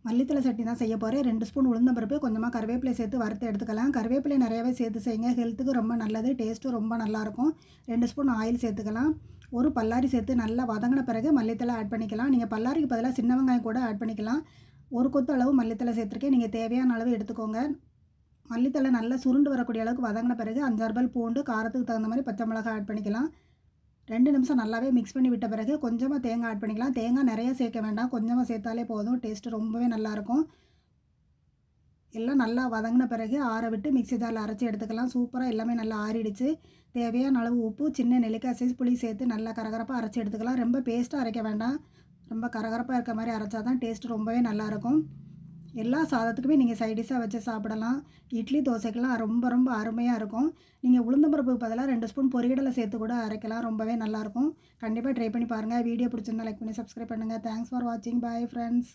மல்லித்தழை சட்னி தான் செய்ய போகிறேன். 2 ஸ்பூன் உளுந்தம்பருப்பு, கொஞ்சமாக கருவேப்பிலை சேர்த்து வறுத்து எடுத்துக்கலாம். கருவேப்பிலை நிறையாவே சேர்த்து செய்யுங்க. ஹெல்த்துக்கு ரொம்ப நல்லது. டேஸ்ட்டும் ரொம்ப நல்லாயிருக்கும். 2 ஸ்பூன் ஆயில் சேர்த்துக்கலாம். ஒரு பல்லாரி சேர்த்து நல்லா வதங்கின பிறகு மல்லித்தழை ஆட் பண்ணிக்கலாம். நீங்கள் பல்லாரிக்கு பதிலாக சின்ன வெங்காயம் கூட ஆட் பண்ணிக்கலாம். ஒரு கொத்து அளவு மல்லித்தழை சேர்த்துருக்கேன். நீங்கள் தேவையான அளவு எடுத்துக்கோங்க. மல்லித்தழை நல்லா சுருண்டு வரக்கூடிய அளவுக்கு வதங்கின பிறகு 5 பல் பூண்டு, காரத்துக்கு தகுந்த மாதிரி பச்சை மிளகாய் ஆட் பண்ணிக்கலாம். 2 நிமிஷம் நல்லாவே மிக்ஸ் பண்ணி விட்ட பிறகு கொஞ்சமாக தேங்காய் ஆட் பண்ணிக்கலாம். தேங்காய் நிறையா சேர்க்க வேண்டாம், கொஞ்சமாக சேர்த்தாலே போதும். டேஸ்ட்டு ரொம்பவே நல்லாயிருக்கும். எல்லாம் நல்லா வதங்கின பிறகு ஆற விட்டு மிக்ஸி ஜாரில் அரைச்சி எடுத்துக்கலாம். சூப்பராக எல்லாமே நல்லா ஆறிடுச்சு. தேவையான அளவு உப்பு, சின்ன நெல்லிக்காய் சைஸ் புளி சேர்த்து நல்லா கரகரப்பாக அரைச்சி எடுத்துக்கலாம். ரொம்ப பேஸ்ட்டாக அரைக்க வேண்டாம், ரொம்ப கரகரப்பாக இருக்க மாதிரி அரைச்சா தான் டேஸ்ட்டு ரொம்பவே நல்லாயிருக்கும். எல்லா சாதத்துக்குமே நீங்கள் சைடிஷாக வச்சு சாப்பிடலாம். இட்லி, தோசைக்கெல்லாம் ரொம்ப ரொம்ப அருமையாக இருக்கும். நீங்கள் உளுந்தம்பருப்புக்கு பதிலாக 2 ஸ்பூன் பொரிகடலை சேர்த்து கூட அரைக்கலாம். ரொம்பவே நல்லாயிருக்கும். கண்டிப்பாக ட்ரை பண்ணி பாருங்கள். வீடியோ பிடிச்சிருந்தா லைக் பண்ணி சப்ஸ்கிரைப் பண்ணுங்கள். தேங்க்ஸ் ஃபார் வாட்சிங். Bye friends.